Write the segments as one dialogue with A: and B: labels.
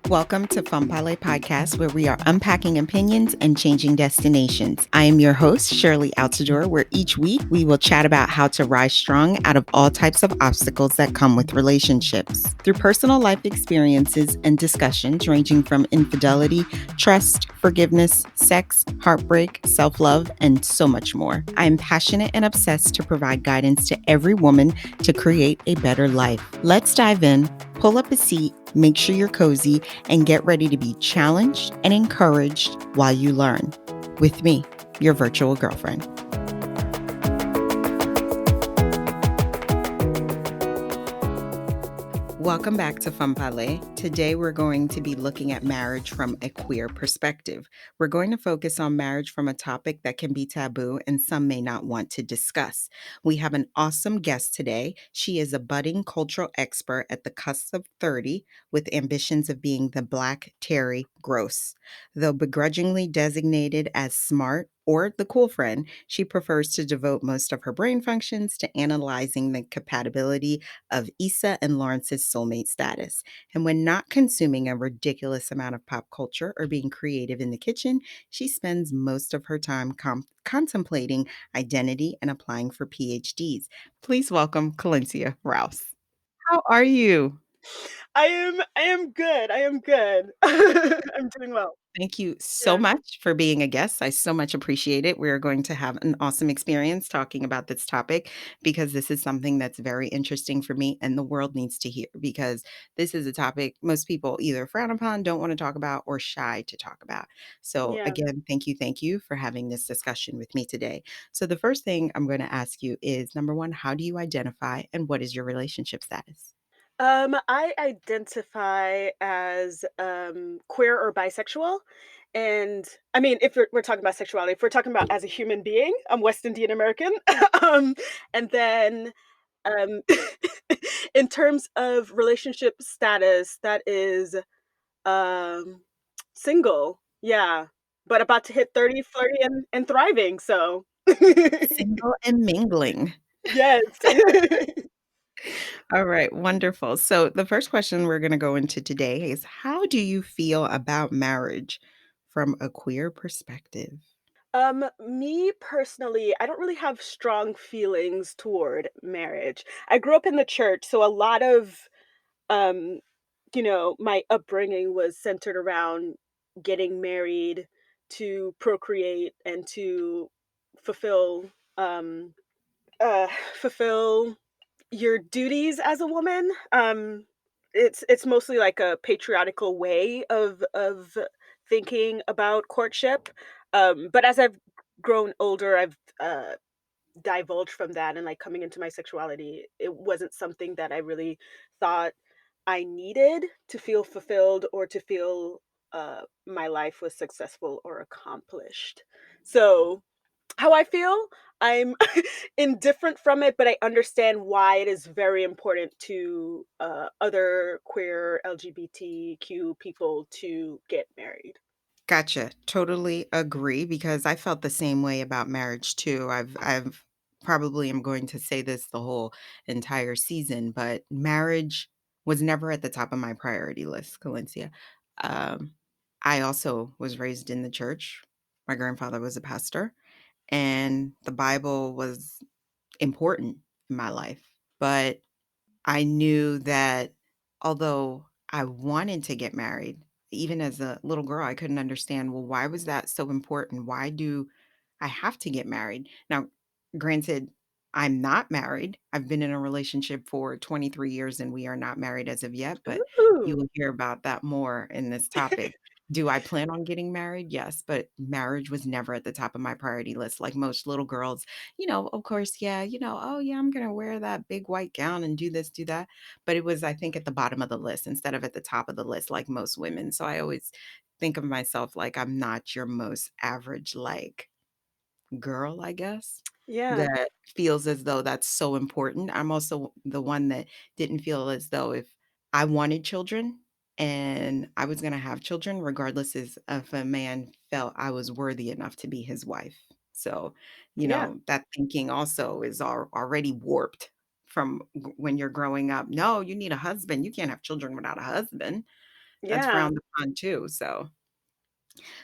A: Welcome to Fun Palais Podcast, where we are unpacking opinions and changing destinations. I am your host, Shirley Altador, where each week we will chat about how to rise strong out of all types of obstacles that come with relationships. Through personal life experiences and discussions ranging from infidelity, trust, forgiveness, sex, heartbreak, self love, and so much more. I am passionate and obsessed to provide guidance to every woman to create a better life. Let's dive in, pull up a seat, make sure you're cozy, and get ready to be challenged and encouraged while you learn. With me, your virtual girlfriend. Welcome back to Fun Palais. Today we're going to be looking at marriage from a queer perspective. We're going to focus on marriage from a topic that can be taboo and some may not want to discuss. We have an awesome guest today. She is a budding cultural expert at the cusp of 30 with ambitions of being the Black Terry Gross. Though begrudgingly designated as smart or the cool friend, she prefers to devote most of her brain functions to analyzing the compatibility of Issa and Lawrence's soulmate status. And when not consuming a ridiculous amount of pop culture or being creative in the kitchen, she spends most of her time contemplating identity and applying for PhDs. Please welcome Collincia Rouse. How are you?
B: I am good. I am good. I'm doing well.
A: Thank you so
B: Yeah.
A: much for being a guest. I so much appreciate it. We're going to have an awesome experience talking about this topic because this is something that's very interesting for me and the world needs to hear because this is a topic most people either frown upon, don't want to talk about, or shy to talk about. So,
B: Yeah.
A: again, thank you for having this discussion with me today. So, the first thing I'm going to ask you is number one, how do you identify and what is your relationship status?
B: I identify as queer or bisexual. And I mean, if we're talking about sexuality, if we're talking about as a human being, I'm West Indian American. um, and then um, in terms of relationship status, that is um, single. Yeah. But about to hit 30, flirty, and thriving. So,
A: Single and mingling.
B: yes.
A: All right, wonderful. So, the first question we're going to go into today is how do you feel about marriage from a queer perspective?
B: Me personally, I don't really have strong feelings toward marriage. I grew up in the church, so a lot of um, my upbringing was centered around getting married to procreate and to fulfill um uh fulfill your duties as a woman. It's mostly like a patriarchal way of thinking about courtship. But as I've grown older, I've divulged from that, and like coming into my sexuality, it wasn't something that I really thought I needed to feel fulfilled or to feel my life was successful or accomplished. So how I feel, I'm indifferent from it, but I understand why it is very important to other queer LGBTQ people to get married.
A: Gotcha. Totally agree because I felt the same way about marriage too. I've probably am going to say this the whole entire season, but marriage was never at the top of my priority list, Calencia. Um, I also was raised in the church. My grandfather was a pastor, and the Bible was important in my life. But I knew that although I wanted to get married, even as a little girl, I couldn't understand, well, why was that so important? Why do I have to get married? Now, granted, I'm not married. I've been in a relationship for 23 years and we are not married as of yet, but you
B: Ooh.
A: will hear about that more in this topic. Do I plan on getting married? Yes, but marriage was never at the top of my priority list. Like most little girls, of course, yeah, oh, yeah, I'm going to wear that big white gown and do this, do that. But it was, I think, at the bottom of the list instead of at the top of the list, like most women. So I always think of myself like I'm not your most average, like, girl, I guess,
B: Yeah.
A: that feels as though that's so important. I'm also the one that didn't feel as though if I wanted children and I was gonna have children, regardless as if a man felt I was worthy enough to be his wife. So,
B: Yeah.
A: that thinking also is already warped from when you're growing up. No, you need a husband. You can't have children without a husband. That's
B: Yeah.
A: frowned upon too, so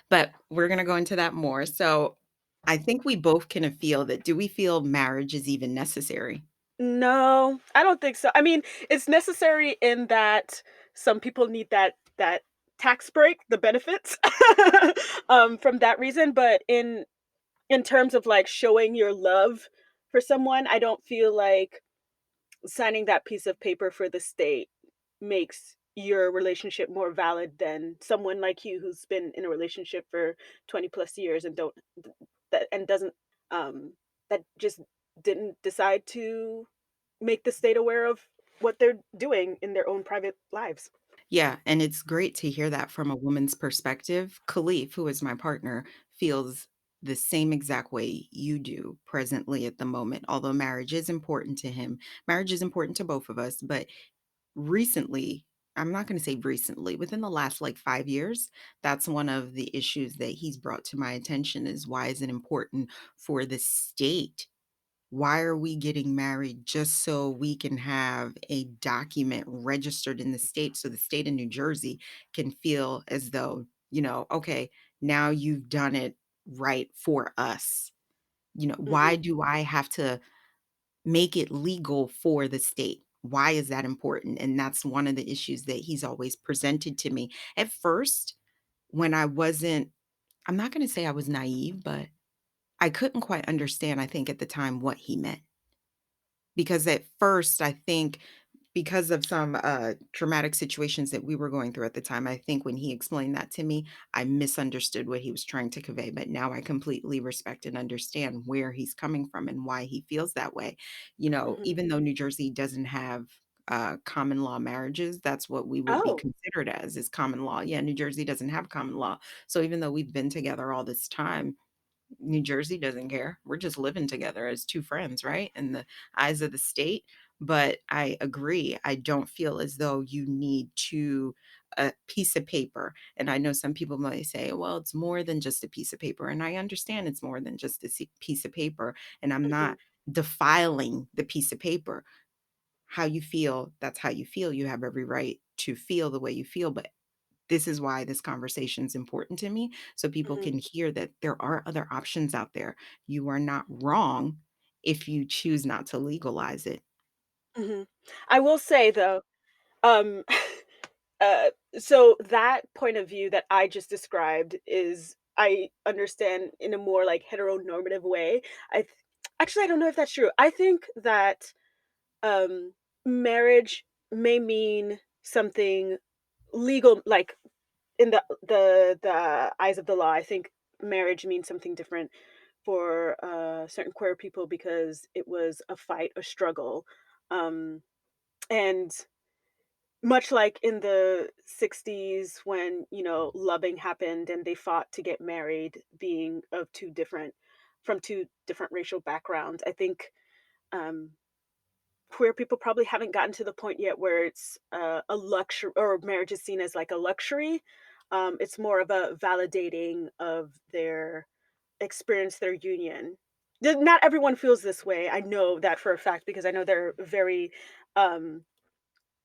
A: but we're gonna go into that more. So, I think we both can feel that do we feel marriage is even necessary?
B: No, I don't think so. I mean, it's necessary in that some people need that tax break, the benefits, from that reason, but in terms of, like, showing your love for someone, I don't feel like signing that piece of paper for the state makes your relationship more valid than someone like you who's been in a relationship for 20 plus years and don't that and doesn't um that just didn't decide to make the state aware of what they're doing in their own private lives.
A: Yeah, and it's great to hear that from a woman's perspective. Khalif, who is my partner, feels the same exact way you do presently at the moment, although marriage is important to him. Marriage is important to both of us, but recently, I'm not gonna say recently, within the last, like, 5 years, that's one of the issues that he's brought to my attention is why is it important for the state why are we getting married just so we can have a document registered in the state so the state of New Jersey can feel as though, okay, now you've done it right for us. Why
B: Mhm,
A: do I have to make it legal for the state? Why is that important? And that's one of the issues that he's always presented to me. At first, when I'm not going to say I was naive, but I couldn't quite understand, I think, at the time what he meant. Because at first, I think because of some, traumatic situations that we were going through at the time, I think when he explained that to me, I misunderstood what he was trying to convey, but now I completely respect and understand where he's coming from and why he feels that way.
B: mhm.
A: Even though New Jersey doesn't have, common law marriages, that's what we would be
B: Oh.
A: considered as, is common law. Yeah, New Jersey doesn't have common law. So even though we've been together all this time, New Jersey doesn't care. We're just living together as 2 friends, right? In the eyes of the state. But I agree. I don't feel as though you need a piece of paper. And I know some people might say, well, it's more than just a piece of paper. And I understand it's more than just a piece of paper. And I'm
B: Mhm,
A: not defiling the piece of paper. How you feel, that's how you feel. You have every right to feel the way you feel. But this is why this conversation is important to me, so people
B: mhm,
A: can hear that there are other options out there. You are not wrong if you choose not to legalize it.
B: mhm. I will say though, um, uh, so that point of view that I just described is I understand in a more, like, heteronormative way. I th Actually, I don't know if that's true. I think that, um, marriage may mean something legal, like, in the eyes of the law. I think marriage means something different for, certain queer people because it was a fight, a struggle, and much like in the '60s when, loving happened and they fought to get married, being of 2 different from 2 different racial backgrounds, I think, um, queer people probably haven't gotten to the point yet where it's, a luxury or marriage is seen as, like, a luxury. It's more of a validating of their experience, their union. Not everyone feels this way, I know that for a fact because I know there are very, um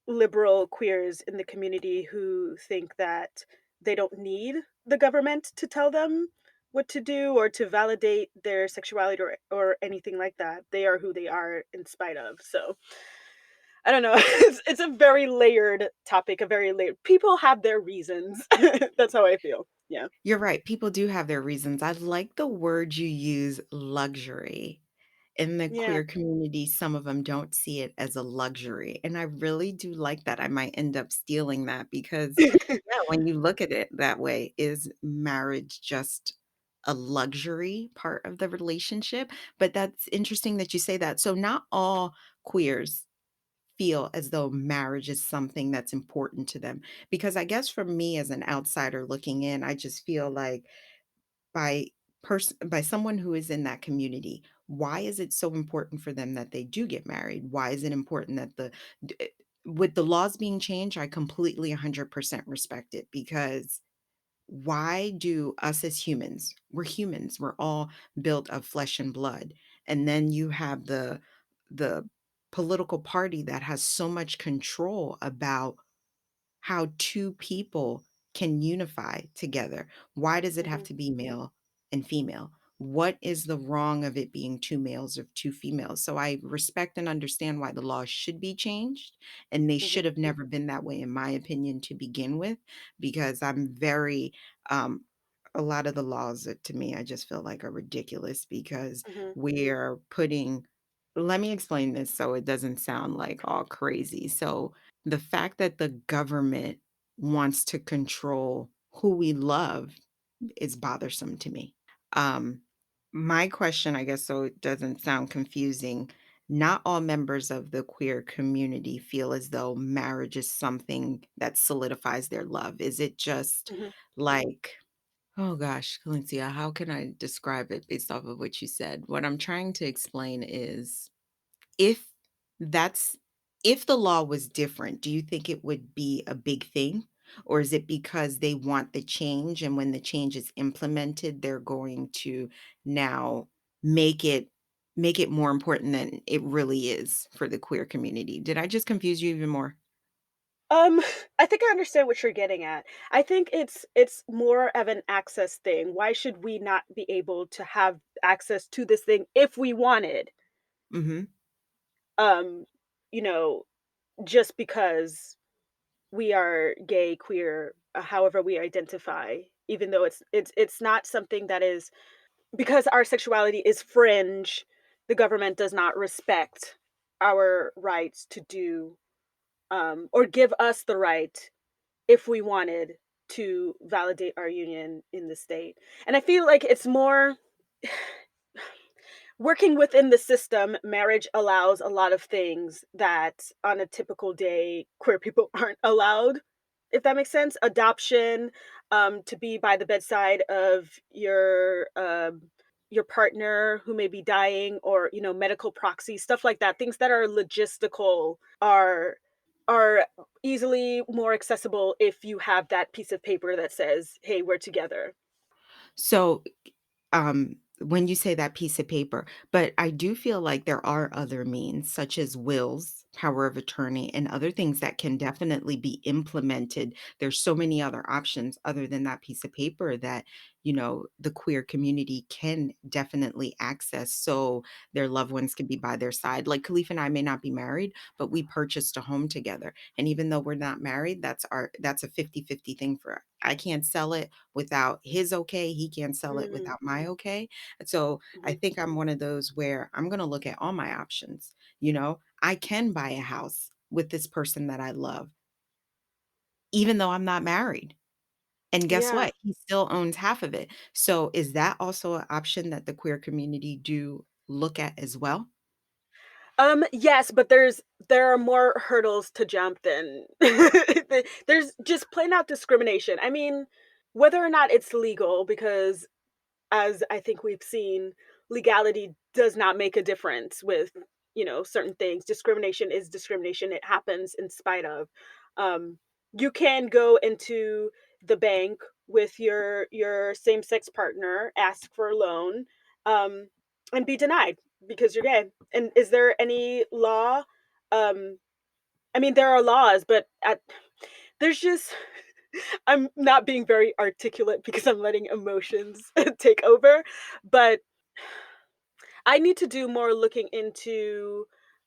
B: liberal queers in the community who think that they don't need the government to tell them what to do or to validate their sexuality or anything like that. They are who they are in spite of. So I don't know. It's a very layered topic, a very layered people have their reasons. That's how I feel. Yeah.
A: You're right, people do have their reasons. I like the word you use, luxury. In the
B: Yeah.
A: queer community, some of them don't see it as a luxury, and I really do like that. I might end up stealing that because, yeah, when you look at it that way, is marriage just a luxury part of the relationship? But that's interesting that you say that. So not all queers feel as though marriage is something that's important to them, because I guess for me as an outsider looking in, I just feel like by by someone who is in that community, why is it so important for them that they do get married? Why is it important that with the laws being changed, I completely 100% respect it because why do us as humans, we're all built of flesh and blood. And then you have the political party that has so much control about how two people can unify together. Why does it have
B: Mhm,
A: to be male and female? What is the wrong of it being two males or two females? So I respect and understand why the laws should be changed, and they
B: mhm,
A: should have never been that way, in my opinion, to begin with, because I'm very, um, a lot of the laws that to me I just feel like are ridiculous because
B: mhm,
A: we're putting let me explain this so it doesn't sound like all crazy. So, the fact that the government wants to control who we love is bothersome to me. Um, my question, I guess, so it doesn't sound confusing, not all members of the queer community feel as though marriage is something that solidifies their love. Is it just
B: mhm.
A: like oh gosh, Collincia, how can I describe it based off of what you said? What I'm trying to explain is if that's if the law was different, do you think it would be a big thing? Or is it because they want the change and when the change is implemented, they're going to now make it make it more important than it really is for the queer community? Did I just confuse you even more?
B: Um, I think I understand what you're getting at. I think it's more of an access thing. Why should we not be able to have access to this thing if we wanted?
A: Mhm.
B: Um, you know, just because we are gay, queer, however we identify, even though it's not something that is because our sexuality is fringe, the government does not respect our rights to do or give us the right if we wanted to validate our union in the state. And I feel like it's more working within the system, marriage allows a lot of things that on a typical day queer people aren't allowed, if that makes sense. Adoption, to be by the bedside of your partner who may be dying, or medical proxy, stuff like that. Things that are logistical are easily more accessible if you have that piece of paper that says, "Hey, we're together."
A: So when you say that piece of paper, but I do feel like there are other means, such as wills, power of attorney, and other things that can definitely be implemented. There's so many other options other than that piece of paper that, the queer community can definitely access so their loved ones can be by their side. Like Khalif and I may not be married, but we purchased a home together. And even though we're not married, that's a 50-50 thing for us. I can't sell it without his okay, he can't sell it
B: Mm,
A: without my okay. So I
B: mhm.
A: think I'm one of those where I'm gonna look at all my options, you know? I can buy a house with this person that I love, even though I'm not married. And guess
B: Yeah.
A: what? He still owns half of it. So is that also an option that the queer community do look at as well?
B: Yes, but there are more hurdles to jump than there's just plain out discrimination. I mean, whether or not it's legal, because as I think we've seen, legality does not make a difference with, certain things. Discrimination is discrimination. It happens in spite of. Um, you can go into the bank with your same-sex partner, ask for a loan, um, and be denied because you're gay. And is there any law? Um, I mean, there are laws, but there's just I'm not being very articulate because I'm letting emotions take over, but I need to do more looking into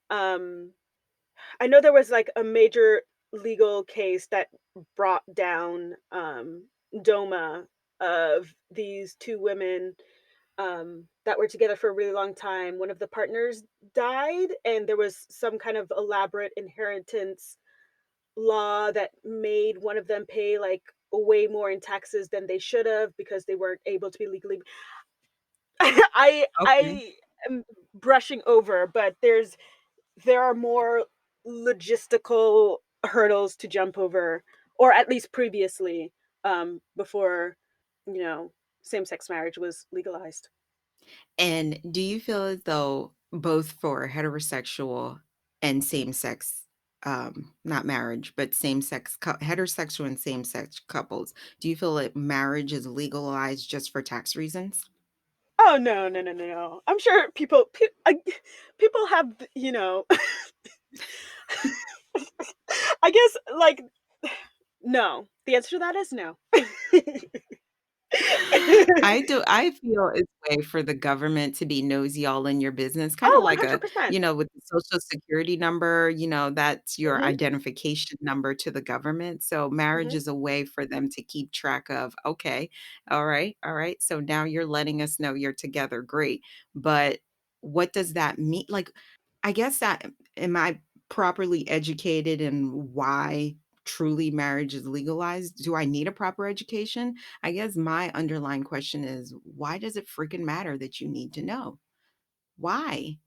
B: um I know there was like a major legal case that brought down DOMA of these two women that were together for a really long time. One of the partners died, and there was some kind of elaborate inheritance law that made one of them pay like way more in taxes than they should have because they weren't able to be legally
A: Okay.
B: I am brushing over, but there are more logistical hurdles to jump over, or at least previously, before, you know, same-sex marriage was legalized.
A: And do you feel as though both for heterosexual and same-sex, not marriage, but same-sex heterosexual and same-sex couples, do you feel that marriage is legalized just for tax reasons?
B: Oh, no, no, no, no, no. I'm sure people have, I guess, like No. The answer to that is no.
A: I feel it's way for the government to be nosy all in your business, kinda
B: Oh,
A: like a
B: 100%.
A: with the Social Security number, that's your
B: Mhm,
A: identification number to the government, so marriage
B: mhm.
A: is a way for them to keep track of, "Okay, alright, so now you're letting us know you're together, great." But what does that mean? Like, I guess that am I properly educated in why truly marriage is legalized? Do I need a proper education? I guess my underlying question is, why does it freaking matter that you need to know? Why?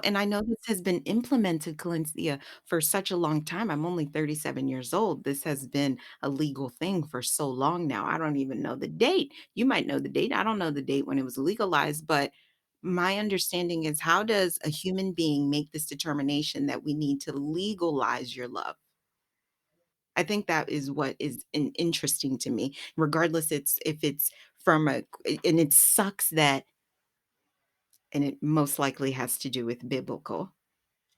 A: And I know this has been implemented, Calencia, for such a long time. I'm only 37 years old. This has been a legal thing for so long now. I don't even know the date. You might know the date. I don't know the date when it was legalized, but my understanding is, how does a human being make this determination that we need to legalize your love? I think that is what is interesting to me, regardless if it's from a and it sucks that and it most likely has to do with biblical.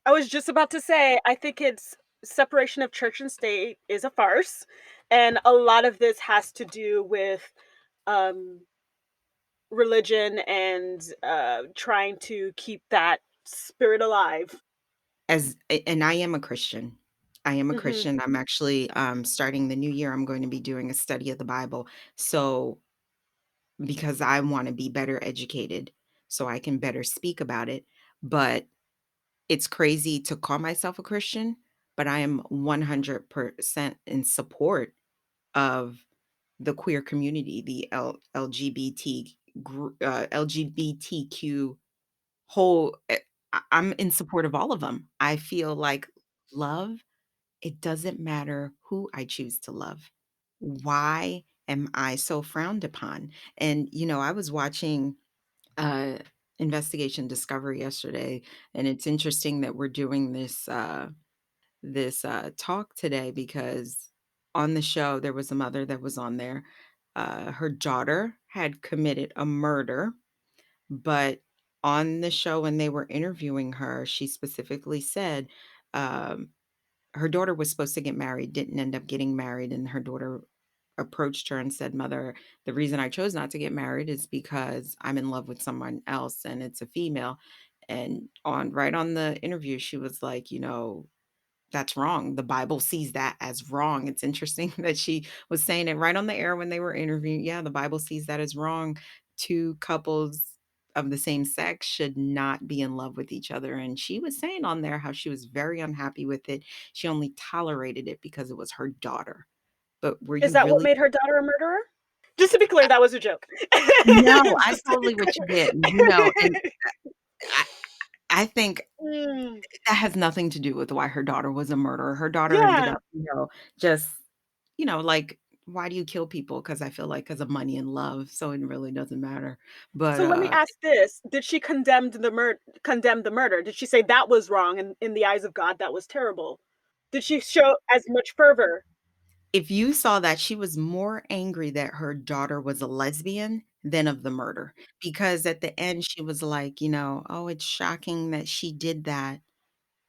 B: I was just about to say, I think it's separation of church and state is a farce, and a lot of this has to do with, um, religion and, trying to keep that spirit alive.
A: And I am a Christian. I am a
B: Mhm.
A: Christian. I'm actually, starting the new year, I'm going to be doing a study of the Bible. So because I wanna be better educated so I can better speak about it, but it's crazy to call myself a Christian, but I am 100% in support of the queer community, the LGBTQ whole I'm in support of all of them. I feel like love, it doesn't matter who I choose to love. Why am I so frowned upon? And, I was watching, uh, Investigation Discovery yesterday, and it's interesting that we're doing this talk today because on the show, there was a mother that was on there. Her daughter had committed a murder, but on the show, when they were interviewing her, she specifically said, um, her daughter was supposed to get married, didn't end up getting married, and her daughter approached her and said, "Mother, the reason I chose not to get married is because I'm in love with someone else and it's a female." And on the interview, she was like, that's wrong. The Bible sees that as wrong. It's interesting that she was saying it right on the air when they were interviewing. Yeah, the Bible sees that as wrong. Two couples of the same sex should not be in love with each other. And she was saying on there how she was very unhappy with it. She only tolerated it because it was her daughter. But were
B: Is
A: you
B: that what
A: really?
B: made her daughter a murderer? Just to be clear, that was a joke.
A: No, I
B: Just to be
A: totally what you
B: clear.
A: did. And I I think
B: Mm,
A: that has nothing to do with why her daughter was a murderer. Her daughter ended
B: yeah.
A: up, just, like, why do you kill people? Because I feel like because of money and love, so it really doesn't matter. But,
B: So let me ask this, did she condemn the murder? Did she say that was wrong and in the eyes of God, that was terrible? Did she show as much fervor?
A: if you saw that, she was more angry that her daughter was a lesbian than of the murder, because at the end, she was like, "Oh, it's shocking that she did that."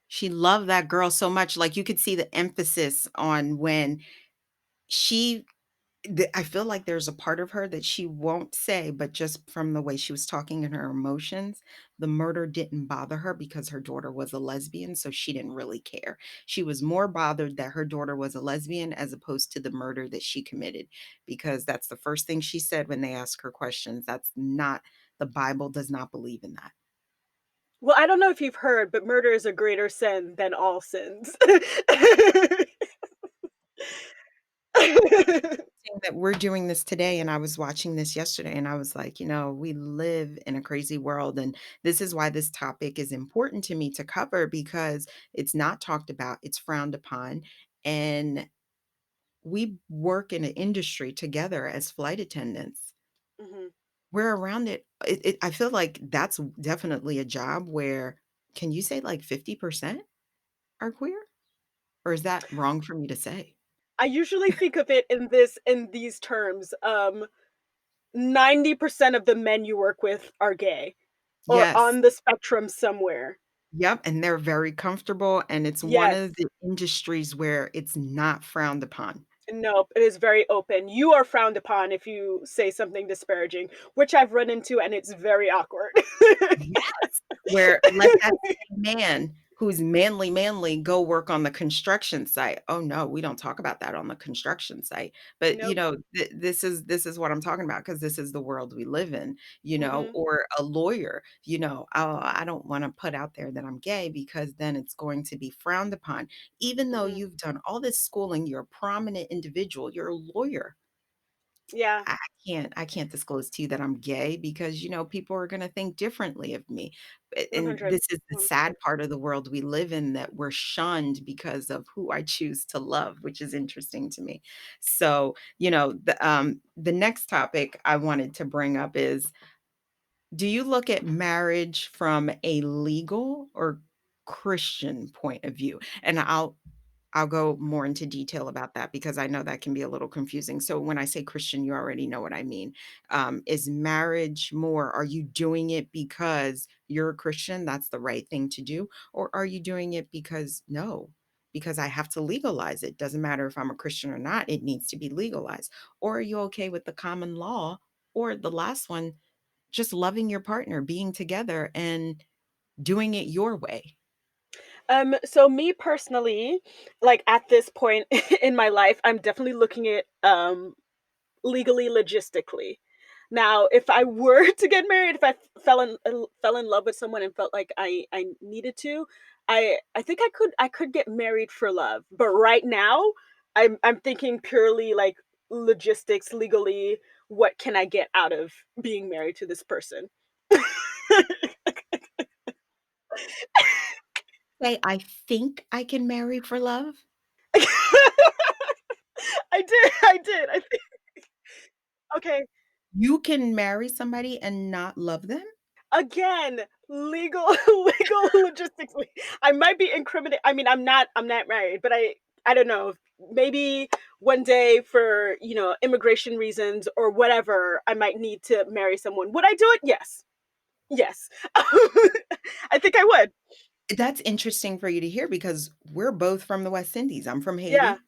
A: She loved that girl so much, like, you could see the emphasis on when she I feel like there's a part of her that she won't say, but just from the way she was talking and her emotions, the murder didn't bother her because her daughter was a lesbian, so she didn't really care. She was more bothered that her daughter was a lesbian as opposed to the murder that she committed, because that's the first thing she said when they asked her questions. That's not the Bible does not believe in that.
B: Well, I don't know if you've heard, but murder is a greater sin than all sins.
A: Seeing that we're doing this today, and I was watching this yesterday, and I was like, we live in a crazy world. And this is why this topic is important to me to cover, because it's not talked about, it's frowned upon. And we work in an industry together as flight attendants.
B: Mhm.
A: We're around it. I feel like that's definitely a job where, can you say like 50% are queer? Or is that wrong for me to say?
B: I usually think of it in these terms, 90% of the men you work with are gay or
A: Yes.
B: on the spectrum somewhere.
A: Yep, and they're very comfortable, and it's one
B: Yes.
A: of the industries where it's not frowned upon.
B: Nope, it is very open. You are frowned upon if you say something disparaging, which I've run into, and it's very awkward.
A: Yes, where let that same man who's manly go work on the construction site. Oh, no, we don't talk about that on the construction site. But,
B: Nope.
A: this is what I'm talking about because this is the world we live in,
B: Mhm,
A: or a lawyer, "Oh, I don't wanna put out there that I'm gay because then it's going to be frowned upon." Even though
B: mhm.
A: you've done all this schooling, you're a prominent individual, you're a lawyer.
B: Yeah,
A: I can't disclose to you that I'm gay because, people are gonna think differently of me. And
B: 100,
A: this is the sad
B: 100.
A: part of the world we live in, that we're shunned because of who I choose to love, which is interesting to me. So, the next topic I wanted to bring up is, do you look at marriage from a legal or Christian point of view? And I'll go more into detail about that because I know that can be a little confusing. So when I say Christian, you already know what I mean. Is marriage more, are you doing it because you're a Christian? That's the right thing to do. Or are you doing it because, no, because I have to legalize it. Doesn't matter if I'm a Christian or not, it needs to be legalized. Or are you okay with the common law? Or the last one, just loving your partner, being together and doing it your way?
B: So me personally, like, at this point in my life, I'm definitely looking at, legally, logistically. Now, if I were to get married, if I fell in love with someone and felt like I needed to, I think I could get married for love. But right now, I'm thinking purely like logistics, legally, what can I get out of being married to this person?
A: Say, I think I can marry for love.
B: I did. I think okay.
A: You can marry somebody and not love them?
B: Again, legal legal logistically. I might be incriminate I mean, I'm not married, but I don't know. Maybe one day for, immigration reasons or whatever, I might need to marry someone. Would I do it? Yes. Yes. I think I would.
A: That's interesting for you to hear because we're both from the West Indies. I'm from
B: Yeah.
A: Haiti.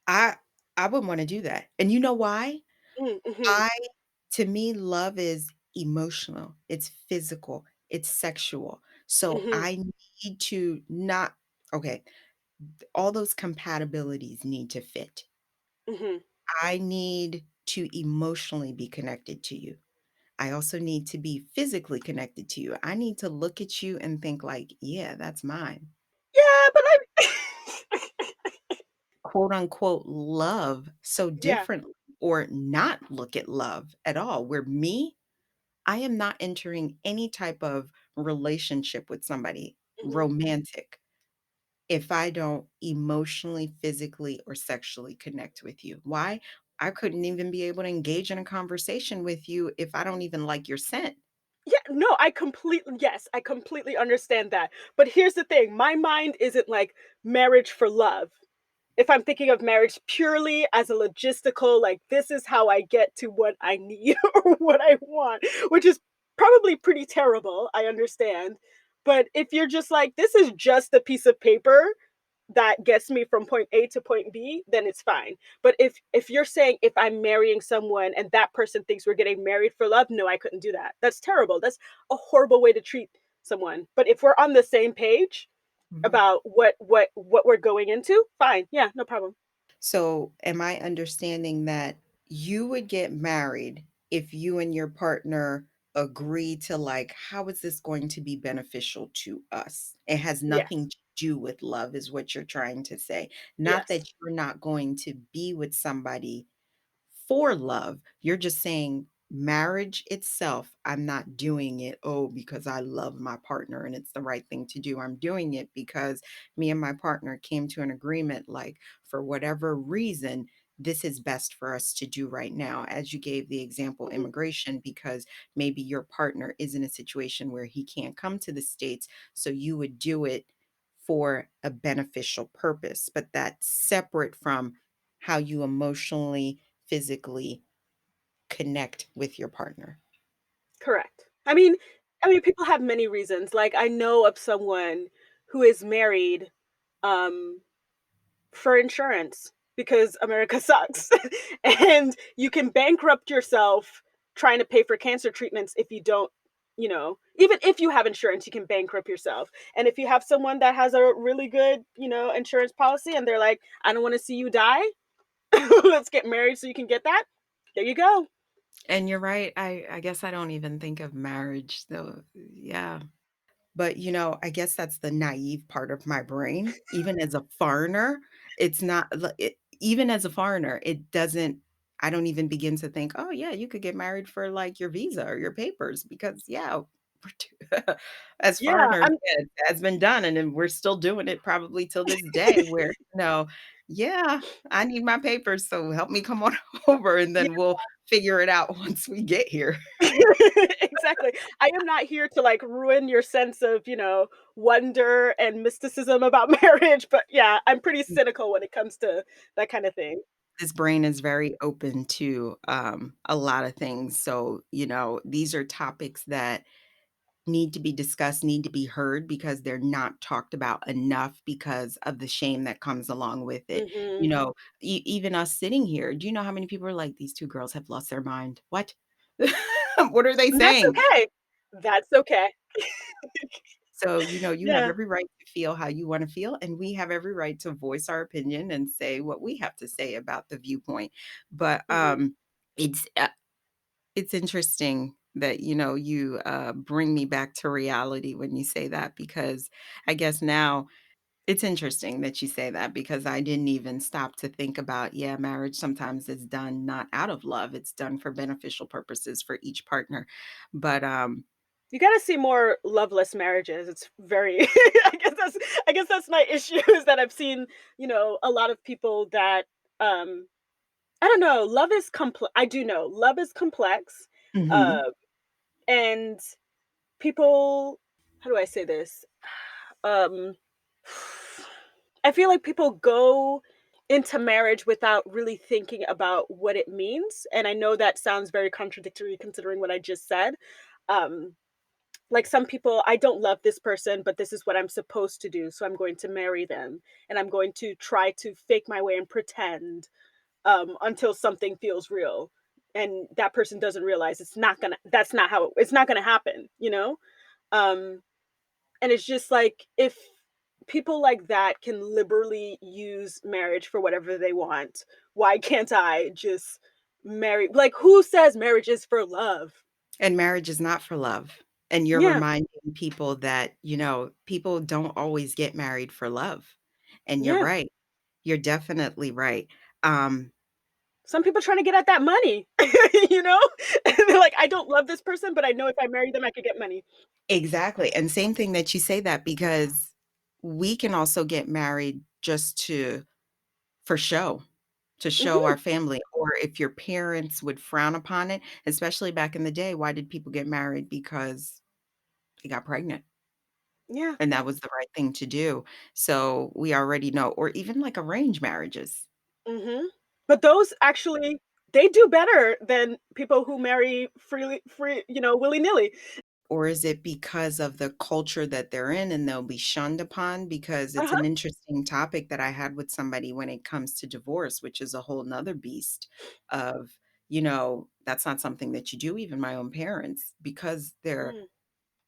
A: I I wouldn't wanna do that, and you know why?
B: Mhm.
A: I To me, love is emotional, it's physical, it's sexual, so
B: Mhm.
A: I need to not okay, all those compatibilities need to fit.
B: Mhm.
A: I need to emotionally be connected to you. I also need to be physically connected to you. I need to look at you and think like, "Yeah, that's mine."
B: Yeah, but I
A: Quote unquote "love" so
B: Yeah.
A: differently or not look at love at all. Where me, I am not entering any type of relationship with somebody
B: Mhm.
A: romantic if I don't emotionally, physically, or sexually connect with you. Why? I couldn't even be able to engage in a conversation with you if I don't even like your scent.
B: Yeah, no, I completely understand that. But here's the thing, my mind isn't like marriage for love. If I'm thinking of marriage purely as a logistical, like this is how I get to what I need or what I want, which is probably pretty terrible, I understand. But if you're just like, this is just a piece of paper that gets me from point A to point B, then it's fine. But if you're saying if I'm marrying someone and that person thinks we're getting married for love, no, I couldn't do that. That's terrible. That's a horrible way to treat someone. But if we're on the same page
A: Mhm.
B: about what we're going into, fine. Yeah, no problem.
A: So, am I understanding that you would get married if you and your partner agree to, like, how is this going to be beneficial to us? It has
B: Yes.
A: nothing to do with love, is what you're trying to say. Not that
B: Yes.
A: you're not going to be with somebody for love. You're just saying marriage itself, I'm not doing it, oh, because I love my partner and it's the right thing to do. I'm doing it because me and my partner came to an agreement, like, for whatever reason, this is best for us to do right now. As you gave the example,
B: Mhm.
A: immigration, because maybe your partner is in a situation where he can't come to the States. So you would do it for a beneficial purpose, but that's separate from how you emotionally, physically connect with your partner.
B: Correct. I mean, people have many reasons. Like, I know of someone who is married, um, for insurance. because America sucks. And you can bankrupt yourself trying to pay for cancer treatments if you don't, even if you have insurance, you can bankrupt yourself. And if you have someone that has a really good, insurance policy and they're like, I don't want to see you die, let's get married so you can get that. There you go.
A: And you're right, I guess I don't even think of marriage, though yeah. But, I guess that's the naive part of my brain. Even as a foreigner, it's not even as a foreigner, it doesn't I don't even begin to think, "Oh, yeah, you could get married for, like, your visa or your papers," because, yeah, we're too as
B: Yeah,
A: foreigners,
B: I'm
A: yeah, it has been done, and then we're still doing it probably till this day where, "Yeah, I need my papers, so help me come on over, and
B: yeah.
A: then we'll figure it out once we get here."
B: Exactly. I am not here to, like, ruin your sense of, wonder and mysticism about marriage, but yeah, I'm pretty cynical when it comes to that kind of thing.
A: This brain is very open to, a lot of things, so, these are topics that need to be discussed, need to be heard because they're not talked about enough because of the shame that comes along with it. You
B: Mhm.
A: know, even us sitting here, do you know how many people are like, "These 2 girls have lost their mind. What? What are they
B: And that's
A: saying?"
B: okay. That's okay.
A: So, you have
B: Yeah.
A: every right to feel how you wanna feel, and we have every right to voice our opinion and say what we have to say about the viewpoint. But,
B: Mhm.
A: it's, uh it's interesting that, you, bring me back to reality when you say that because I guess now it's interesting that you say that because I didn't even stop to think about, yeah, marriage sometimes is done not out of love, it's done for beneficial purposes for each partner. But,
B: You gotta see more loveless marriages. It's very I guess that's my issue is that I've seen, a lot of people that, um I don't know, love is complex. I do know love is complex,
A: mhm,
B: uh, and people how do I say this? Um, I feel like people go into marriage without really thinking about what it means, and I know that sounds very contradictory considering what I just said. Um, like some people, I don't love this person, but this is what I'm supposed to do, so I'm going to marry them, and I'm going to try to fake my way and pretend until something feels real, and that person doesn't realize that's not how it's not gonna happen, Um, and it's just like if people like that can liberally use marriage for whatever they want, why can't I just marry? Like, who says marriage is for love?
A: and marriage is not for love, and you're
B: Yeah,
A: reminding people that, people don't always get married for love, and you're
B: yeah.
A: right, you're definitely right. Um
B: Some people trying to get at that money, you know? And they're like, I don't love this person, but I know if I marry them, I could get money.
A: Exactly, and same thing that you say that because we can also get married just for show, to show
B: Mhm.
A: our family, or if your parents would frown upon it, especially back in the day, why did people get married? Because they got pregnant,
B: Yeah.
A: and that was the right thing to do, so we already know or even, like, arranged marriages.
B: Mhm. But those actually they do better than people who marry willy-nilly.
A: Or is it because of the culture that they're in and they'll be shunned upon? Because it's
B: Uh-huh.
A: an interesting topic that I had with somebody when it comes to divorce, which is a whole whole 'nother beast of, that's not something that you do, even my own parents, because they're
B: Mm.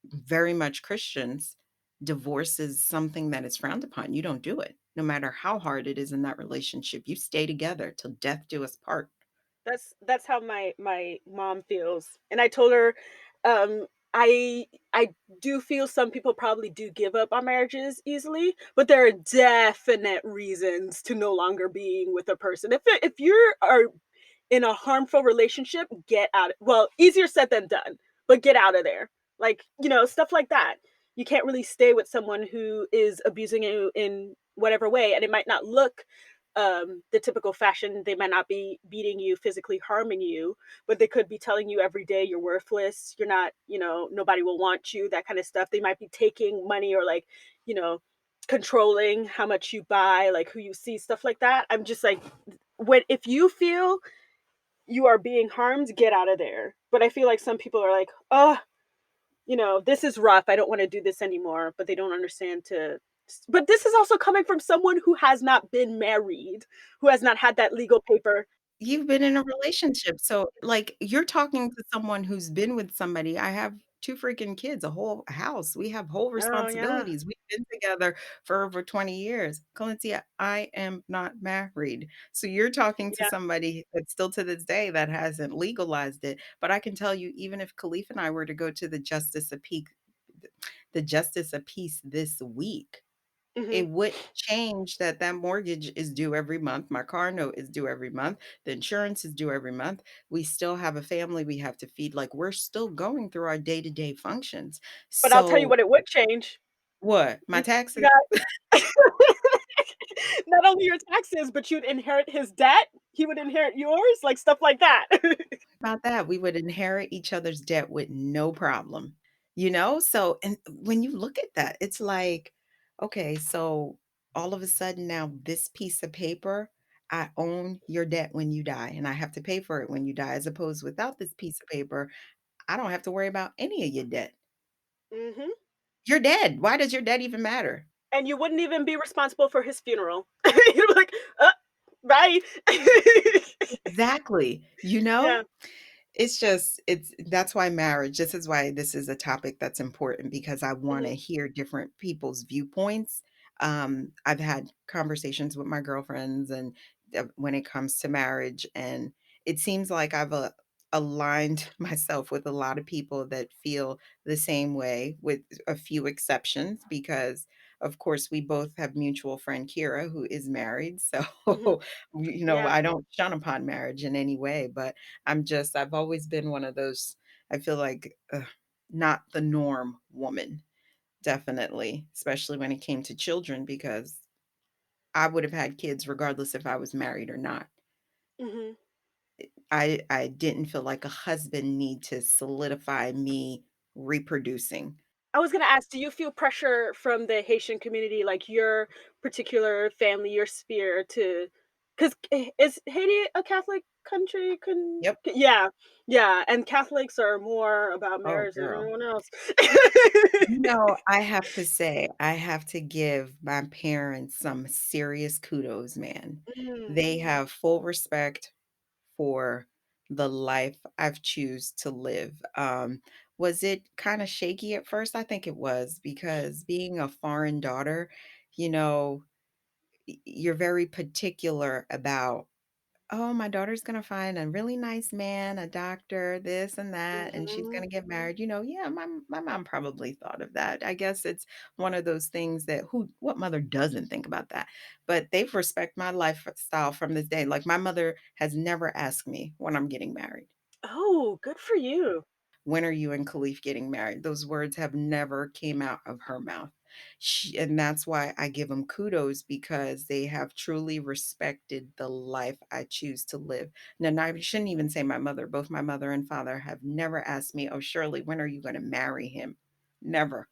A: very much Christians, divorce is something that is frowned upon. You don't do it. No matter how hard it is in that relationship, you stay together till death do us part.
B: That's how my mom feels, and I told her, um, I do feel some people probably do give up on marriages easily, but there are definite reasons to no longer being with a person. If you are in a harmful relationship, get out. Well, easier said than done, but get out of there. Like, stuff like that. You can't really stay with someone who is abusing you in whatever way, and it might not look the typical fashion. They might not be beating you, physically harming you, but they could be telling you every day you're worthless, you're not, nobody will want you, that kind of stuff. They might be taking money or like, you know, controlling how much you buy, like who you see, stuff like that. I'm just like, when if you feel you are being harmed, get out of there. But I feel like some people are like, oh, this is rough. I don't want to do this anymore. But they don't understand to. But this is also coming from someone who has not been married, who has not had that legal paper.
A: You've been in a relationship, so, like, you're talking to someone who's been with somebody. I have 2 freaking kids, a whole house. We have whole
B: Oh, yeah.
A: responsibilities. We've been together for over 20 years. Colencia, I am not married. So you're talking to
B: Yeah.
A: somebody that still to this day that hasn't legalized it, but I can tell you even if Khalif and I were to go to the Justice of Peace this week,
B: Mhm.
A: it wouldn't change that that mortgage is due every month, my car note is due every month, the insurance is due every month, we still have a family we have to feed, like, we're still going through our day-to-day functions.
B: But I'll tell you
A: So
B: what it would change.
A: what? My
B: You
A: taxes?
B: got not only your taxes, but you'd inherit his debt, he would inherit yours, like, stuff like that.
A: About that, we would inherit each other's debt with no problem, you know? So and when you look at that, it's like, okay, so all of a sudden now this piece of paper, I own your debt when you die, and I have to pay for it when you die, as opposed without this piece of paper, I don't have to worry about any of your debt.
B: Mhm.
A: You're dead. Why does your debt even matter?
B: And you wouldn't even be responsible for his funeral. You're like, bye."
A: Exactly, you know?
B: Yeah.
A: It's just it's that's why marriage this is why this is a topic that's important because I wanna
B: Mhm.
A: hear different people's viewpoints. I've had conversations with my girlfriends and, when it comes to marriage, and it seems like I've, aligned myself with a lot of people that feel the same way with a few exceptions because, of course, we both have mutual friend Kira who is married, so,
B: Mhm. Yeah.
A: I don't shun upon marriage in any way, but I've always been one of those, I feel like, not the norm woman, definitely, especially when it came to children because I would have had kids regardless if I was married or not.
B: Mhm.
A: I didn't feel like a husband need to solidify me reproducing.
B: I was gonna ask, do you feel pressure from the Haitian community, like your particular family, your sphere, to? Because is Haiti a Catholic country?
A: Yep.
B: Yeah, yeah, and Catholics are more about
A: Oh,
B: marriage than
A: girl.
B: anyone else.
A: I have to say, I have to give my parents some serious kudos, man.
B: Mm,
A: They have full respect for the life I've choose to live. Was it kinda shaky at first? I think it was because being a foreign daughter, you know, you're very particular about, "Oh, my daughter's gonna find a really nice man, a doctor, this and that, and she's
B: mhm.
A: gonna get married." Yeah, my mom probably thought of that. I guess it's one of those things that who what mother doesn't think about that? But they respect my lifestyle from this day. Like, my mother has never asked me when I'm getting married.
B: Oh, good for you.
A: "When are you and Khalif getting married?" Those words have never came out of her mouth. And that's why I give them kudos because they have truly respected the life I choose to live. Now, I shouldn't even say my mother. Both my mother and father have never asked me, "Oh, Shirley, when are you gonna marry him?" Never.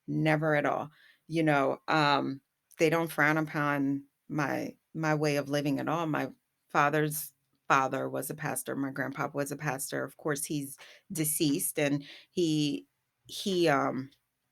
A: Never at all. They don't frown upon my way of living at all. My father's father was a pastor, my grandpa was a pastor. Of course, he's deceased and he he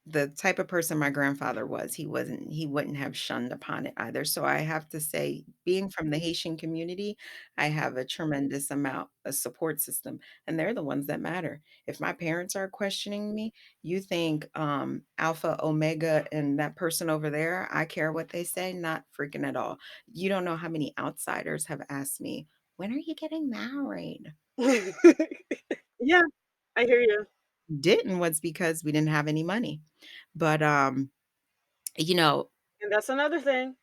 A: the type of person my grandfather was, he wouldn't have shunned upon it either. So I have to say, being from the Haitian community, I have a tremendous amount of support system, and they're the ones that matter. If my parents are questioning me, you think, Alpha, Omega, and that person over there, I care what they say? Not freaking at all. You don't know how many outsiders have asked me, "When are you getting married?"
B: Yeah, I hear you.
A: Didn't was because we didn't have any money. But, you know,
B: And that's another thing.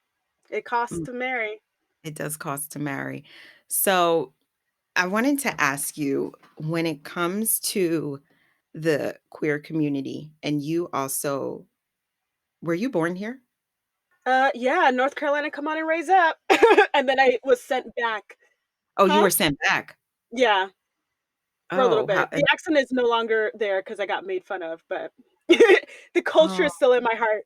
B: It costs
A: mm,
B: to marry.
A: it does cost to marry. So, I wanted to ask you, when it comes to the queer community, and you also were you born here?
B: Yeah, North Carolina, come on and raise up. And then I was sent back.
A: Oh, you
B: Huh?
A: were sent back.
B: Yeah, for a little
A: Oh, how
B: bit. The accent is no longer there because I got made fun of, but the culture
A: oh,
B: is still in my heart.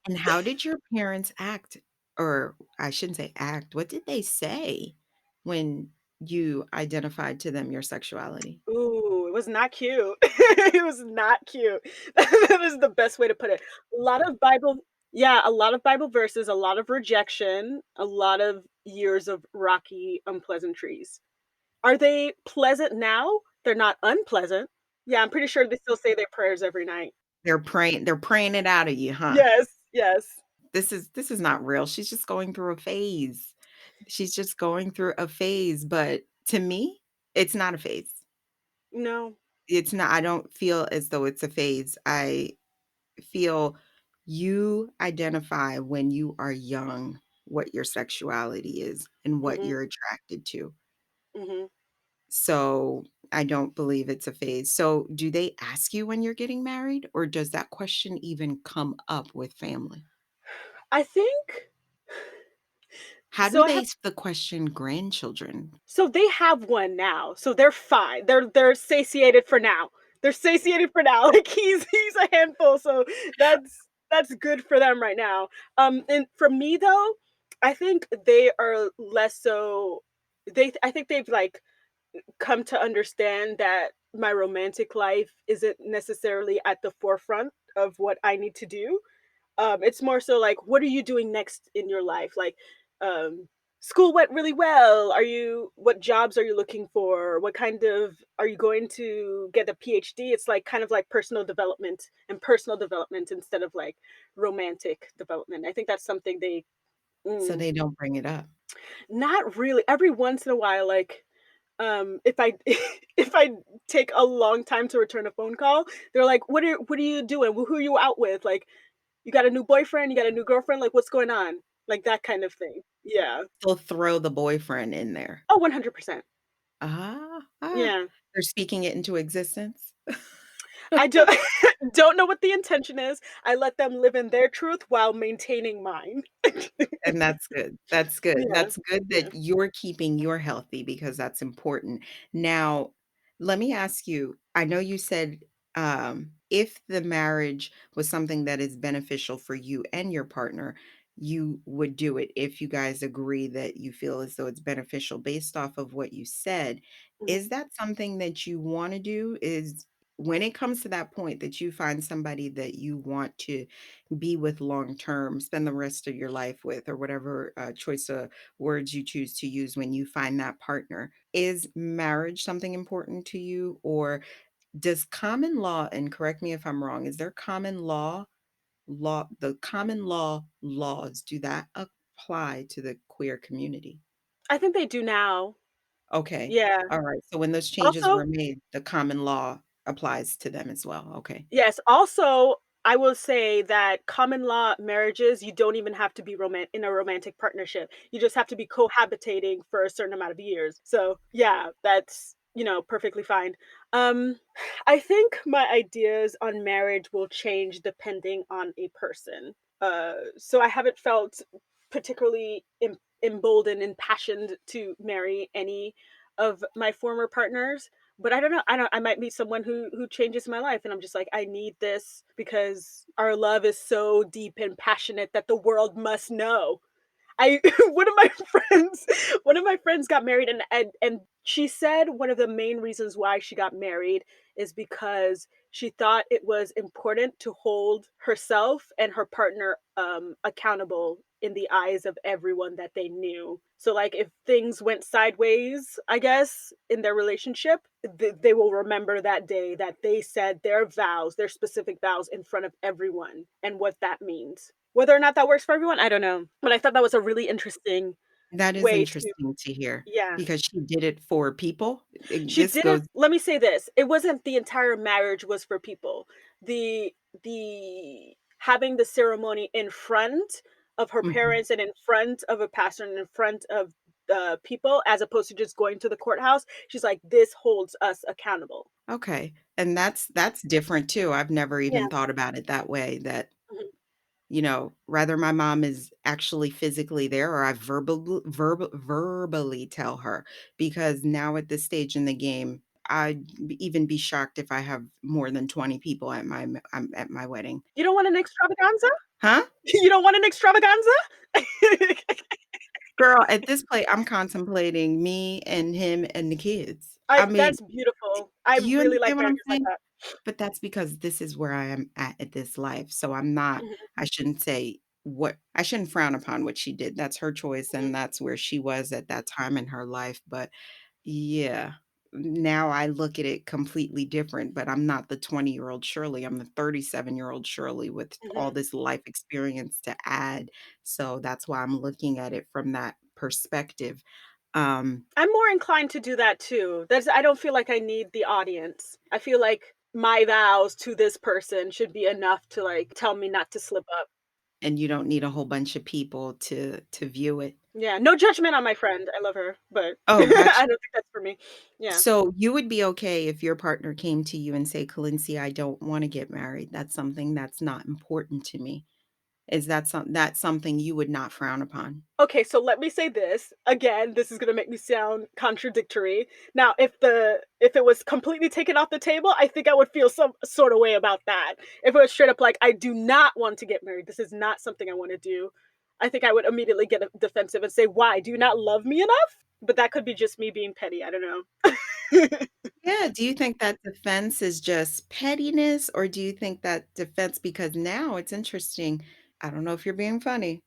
A: and how did your parents act? Or I shouldn't say act, what did they say when you identified to them your sexuality?
B: Ooh, was not cute. It was not cute. That is the best way to put it. A lot of Bible Yeah, a lot of Bible verses, a lot of rejection, a lot of years of rocky unpleasantries. Are they pleasant now? They're not unpleasant. Yeah, I'm pretty sure they still say their prayers every night.
A: They're praying it out of you, huh?
B: Yes, yes.
A: This is not real. She's just going through a phase. She's just going through a phase, but to me, it's not a phase.
B: No.
A: It's not I don't feel as though it's a phase. I feel you identify when you are young what your sexuality is and what
B: Mhm,
A: you're attracted to.
B: mhm.
A: So, I don't believe it's a phase. So, do they ask you when you're getting married, or does that question even come up with family?
B: I think
A: How
B: so
A: do
B: I
A: they
B: have
A: s the question grandchildren?
B: so they have one now, so they're fine. They're satiated for now. They're satiated for now. Like he's a handful, so that's good for them right now. And for me though, I think they are less so I think they've like come to understand that my romantic life isn't necessarily at the forefront of what I need to do. It's more so like, what are you doing next in your life? Like, um, school went really well. What jobs are you looking for? What kind of, are you going to get a PhD? It's like kind of like personal development instead of like romantic development. I think that's something
A: So
B: mm,
A: they don't bring it up.
B: not really, every once in a while, like, if I if I take a long time to return a phone call, they're like, what are you doing? Who are you out with? Like, you got a new boyfriend? You got a new girlfriend? Like, what's going on? Like, that kind of thing. Yeah.
A: They'll throw the boyfriend in there.
B: Oh, 100%.
A: Ah,
B: Yeah.
A: they're speaking it into existence.
B: I don't don't know what the intention is. I let them live in their truth while maintaining mine.
A: And that's good. That's good.
B: Yeah.
A: That's good
B: Yeah.
A: that you're keeping your healthy because that's important. Now, let me ask you, I know you said, if the marriage was something that is beneficial for you and your partner, you would do it if you guys agree that you feel as though it's beneficial based off of what you said.
B: Mhm.
A: Is that something that you wanna do? Is when it comes to that point that you find somebody that you want to be with long term, spend the rest of your life with, or whatever choice of words you choose to use when you find that partner. Is marriage something important to you? Or does common law, and correct me if I'm wrong, is there common the common laws, do that apply to the queer community?
B: I think they do now.
A: Okay.
B: Yeah.
A: All right. So when those changes
B: Also
A: were made, the common law applies to them as well. Okay.
B: Yes, also, I will say that common law marriages, you don't even have to be in a romantic partnership. You just have to be cohabitating for a certain amount of years. So, yeah, that's, perfectly fine. Um, I think my ideas on marriage will change depending on a person. So I haven't felt particularly emboldened, impassioned to marry any of my former partners, but I don't know. I might meet someone who changes my life and I'm just like, I need this because our love is so deep and passionate that the world must know. I one of my friends got married and she said one of the main reasons why she got married is because she thought it was important to hold herself and her partner accountable in the eyes of everyone that they knew. So like if things went sideways, I guess, in their relationship, they will remember that day that they said their specific vows in front of everyone and what that means. Whether or not that works for everyone, I don't know, but I thought that was a really interesting
A: That is
B: way to
A: interesting to hear
B: yeah.
A: because she did it for people.
B: She
A: This goes
B: didn't Let me say this, it wasn't the entire marriage was for people. The having the ceremony in front of her
A: mhm.
B: parents and in front of a pastor and in front of people as opposed to just going to the courthouse, she's like, "This holds us accountable."
A: Okay, and that's different too. I've never
B: Yeah.
A: even thought about it that way, that,
B: Mhm.
A: rather my mom is actually physically there or I verbally tell her, because now at this stage in the game, even be shocked if I have more than 20 people at my wedding.
B: You don't want an extravaganza?
A: Huh?
B: You don't want an extravaganza?
A: Girl, at this point, I'm contemplating me and him and the kids. I
B: I
A: mean,
B: That's beautiful. I
A: do you
B: really like
A: understand what I'm
B: marriages like
A: saying?
B: that.
A: But that's because this is where I am at this life, so I'm not
B: Mhm,
A: I shouldn't say what I shouldn't frown upon what she did. That's her choice,
B: mhm,
A: and that's where she was at that time in her life, but yeah, now I look at it completely different, but I'm not the 20-year-old Shirley, I'm the 37-year-old Shirley with all
B: mhm.
A: this life experience to add, so that's why I'm looking at it from that perspective. Um,
B: I'm more inclined to do that too. I don't feel like I need the audience. I feel like my vows to this person should be enough to, like, tell me not to slip up.
A: and you don't need a whole bunch of people to view it.
B: Yeah, no judgment on my friend. I love her, but
A: Oh,
B: I
A: gotcha.
B: don't think that's for me. Yeah.
A: So you would be okay if your partner came to you and say, "Colinci, I don't wanna get married. That's something that's not important to me." Is that that's something you would not frown upon?
B: Okay, so let me say this. Again, this is gonna make me sound contradictory. Now, if it was completely taken off the table, I think I would feel some sort of way about that. If it was straight up like, I do not want to get married, this is not something I want to do, I think I would immediately get defensive and say, why? Do you not love me enough? But that could be just me being petty. I don't know.
A: Yeah, do you think that defense is just pettiness, or do you think that defense because now it's interesting, I don't know if you're being funny,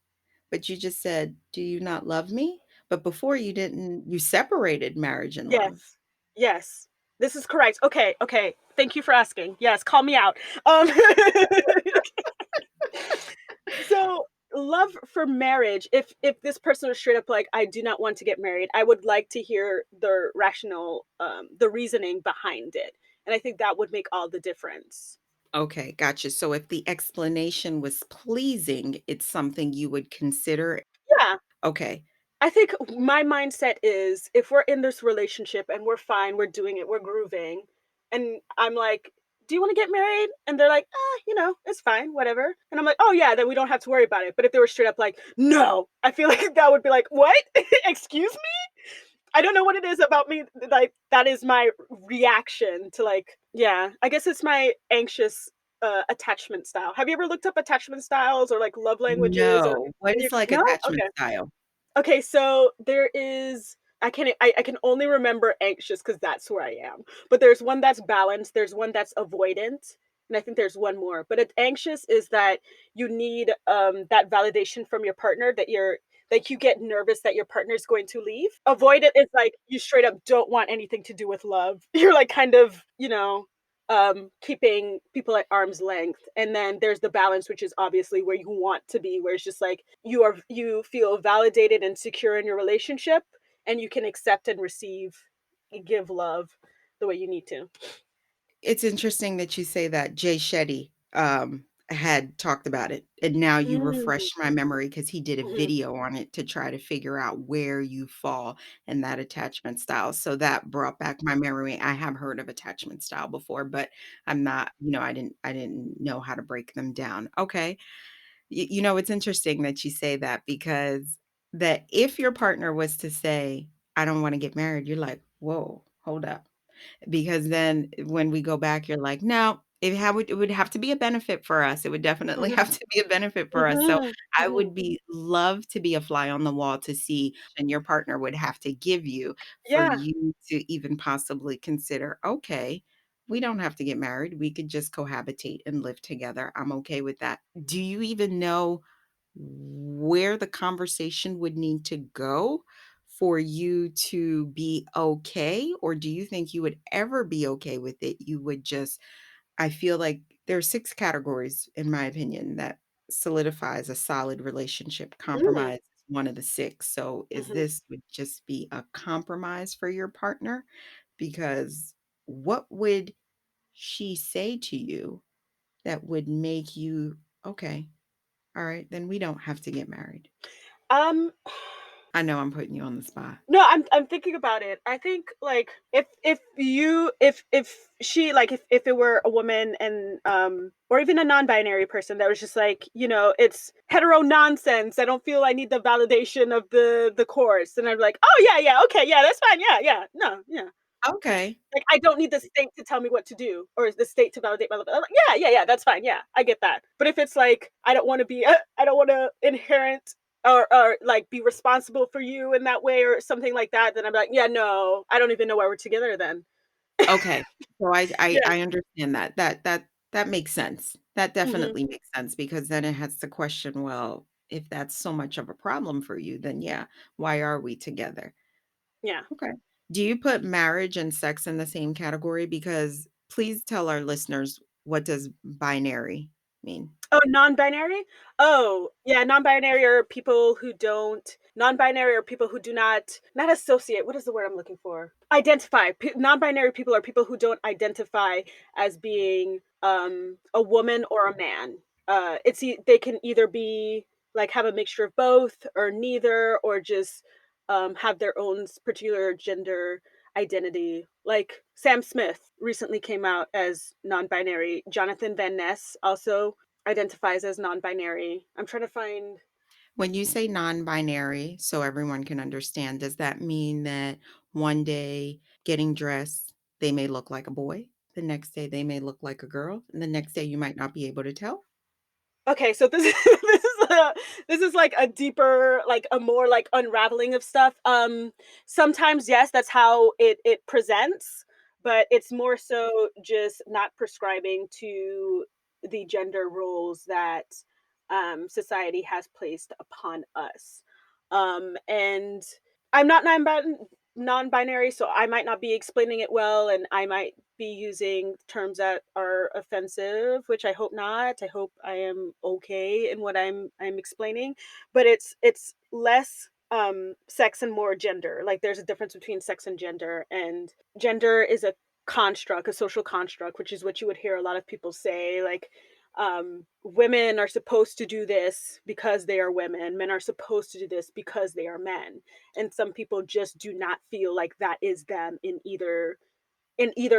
A: but you just said, "Do you not love me?" But before you didn't you separated marriage and love.
B: Yes. Yes. This is correct. Okay, okay. Thank you for asking. Yes, call me out. Um So, love for marriage, if this person was straight up like, "I do not want to get married," I would like to hear the rational, the reasoning behind it, and I think that would make all the difference.
A: Okay, gotcha. So if the explanation was pleasing, it's something you would consider.
B: Yeah.
A: Okay.
B: I think my mindset is if we're in this relationship and we're fine, we're doing it, we're grooving, and I'm like, "Do you want to get married?" And they're like, it's fine, whatever." And I'm like, "Oh yeah, then we don't have to worry about it." But if they were straight up like, "No," I feel like that would be like, "What? Excuse me?" I don't know what it is about me, like that is my reaction to like, yeah, I guess it's my anxious attachment style. Have you ever looked up attachment styles or like love languages or
A: No. What is like
B: no?
A: attachment
B: Okay.
A: style?
B: Okay, so there is I can only remember anxious because that's where I am. But there's one that's balanced, there's one that's avoidant, and I think there's one more. But anxious is that you need that validation from your partner that you're like you get nervous that your partner is going to leave. Avoidant is like you straight up don't want anything to do with love. You're like kind of, keeping people at arm's length. And then there's the balance, which is obviously where you want to be, where it's just like you feel validated and secure in your relationship, and you can accept and receive, give love the way you need to.
A: It's interesting that you say that. Jay Shetty, had talked about it, and now you
B: Mm,
A: refreshed my memory because he did a
B: mhm,
A: video on it to try to figure out where you fall in that attachment style, so that brought back my memory. I have heard of attachment style before, but I'm not I didn't know how to break them down. Okay. It's interesting that you say that because that if your partner was to say, "I don't wanna get married," you're like, "Whoa, hold up." Because then when we go back, you're like, "No, it would have to be a benefit for us. It would definitely
B: mhm,
A: have to be a benefit for us." So,
B: mhm,
A: I
B: mhm.
A: would be love to be a fly on the wall to see and your partner would have to give you for
B: Yeah.
A: you to even possibly consider, "Okay, we don't have to get married. We could just cohabitate and live together. I'm okay with that." Do you even know where the conversation would need to go for you to be okay? Or do you think you would ever be okay with it? You would just I feel like there are 6 categories, in my opinion, that solidifies a solid relationship.
B: Mm,
A: Compromise is one of the 6. So is
B: mhm.
A: this would just be a compromise for your partner? Because what would she say to you that would make you, "Okay, alright, then we don't have to get married."
B: Um,
A: I know I'm putting you on the spot.
B: no, I'm thinking about it. I think like if she like if it were a woman and or even a non-binary person that was just like, it's hetero nonsense. I don't feel I need the validation of the course. And I'm like, "Oh yeah, yeah, okay, yeah, that's fine. Yeah, yeah. No, yeah."
A: Okay.
B: Like I don't need the state to tell me what to do or the state to validate my love. I'm like, "Yeah, yeah, yeah, that's fine. Yeah, I get that." But if it's like I don't want to inherent or like be responsible for you in that way or something like that, then I'm like, yeah, no, I don't even know why we're together then.
A: Okay. So
B: Yeah.
A: I understand that. That makes sense. That
B: Hmm.
A: definitely makes sense because then it has to question, well, if that's so much of a problem for you, then yeah, why are we together?
B: Yeah.
A: Okay. Do you put marriage and sex in the same category? Because please tell our listeners, what does binary mean?
B: Oh, non-binary? Oh, yeah, non-binary are people who don't non-binary are people who do not associate, what is the word I'm looking for? Identify. Non-binary people are people who don't identify as being, a woman or a man. They can either be like, have a mixture of both or neither, or just, have their own particular gender identity. Like, Sam Smith recently came out as non-binary. Jonathan Van Ness also identifies as non-binary. I'm trying to find.
A: When you say non-binary, so everyone can understand, does that mean that one day getting dressed, they may look like a boy, the next day they may look like a girl, and the next day you might not be able to tell?
B: Okay, so this this is like a deeper, like a more like unraveling of stuff. Sometimes yes, that's how it presents, but it's more so just not prescribing to the gender roles that society has placed upon us. And I'm not non-binary, so I might not be explaining it well, and I might be using terms that are offensive, which I hope not. I hope I am okay in what I'm explaining, but it's less sex and more gender. Like there's a difference between sex and gender is a construct, a social construct, which is what you would hear a lot of people say, like women are supposed to do this because they are women, men are supposed to do this because they are men, and some people just do not feel like that is them in either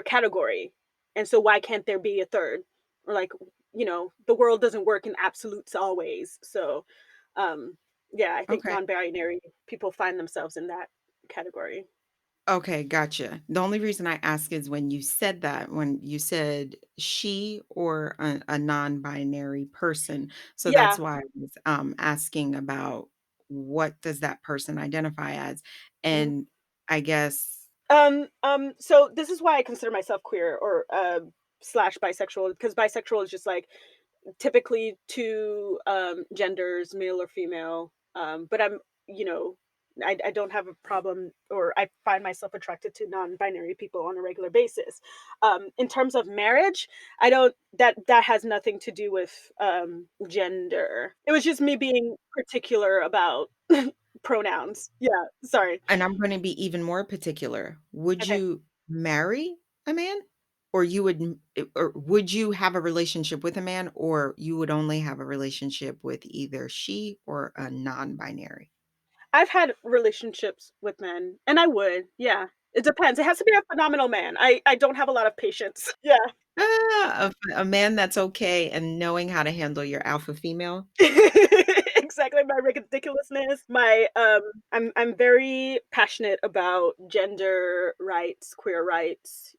B: category. And so why can't there be a third? Or like, the world doesn't work in absolutes always. So um yeah, I think
A: Okay.
B: non-binary people find themselves in that category.
A: Okay, gotcha. The only reason I ask is when you said that, when you said she or a non-binary person. So that's
B: Yeah.
A: why I was asking about what does that person identify as?
B: Mhm.
A: And I guess
B: So this is why I consider myself queer or slash bisexual, because bisexual is just like typically two genders, male or female. But you know, I don't have a problem, or I find myself attracted to non-binary people on a regular basis. In terms of marriage, I don't. That has nothing to do with gender. It was just me being particular about pronouns. Yeah. Sorry.
A: and I'm gonna be even more particular. Would
B: Okay.
A: you marry a man? Or you would or would you have a relationship with a man, or you would only have a relationship with either she or a non-binary?
B: I've had relationships with men, and I would. Yeah. It depends. It has to be a phenomenal man. I don't have a lot of patience. Yeah.
A: A man that's okay and knowing how to handle your alpha female?
B: Exactly, my ridiculousness, I'm very passionate about gender rights, queer rights,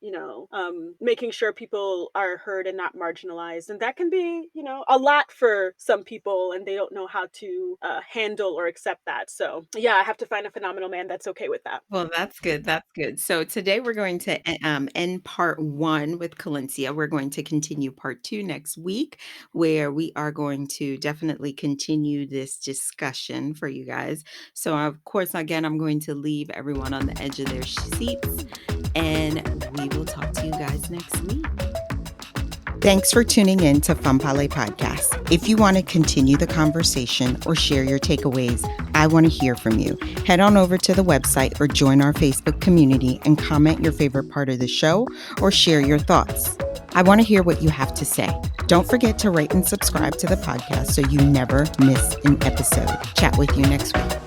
B: making sure people are heard and not marginalized, and that can be, a lot for some people, and they don't know how to, handle or accept that, so, yeah, I have to find a phenomenal man that's okay with that.
A: Well, that's good, that's good. So today we're going to end part 1 with Collincia. We're going to continue part 2 next week, where we are going to definitely continue this discussion for you guys. So, of course, again, I'm going to leave everyone on the edge of their seats, and we will talk to you guys next week. Thanks for tuning in to Fanpale Podcast. If you want to continue the conversation or share your takeaways, I want to hear from you. Head on over to the website or join our Facebook community and comment your favorite part of the show or share your thoughts. I want to hear what you have to say. Don't forget to rate and subscribe to the podcast so you never miss an episode. Chat with you next week.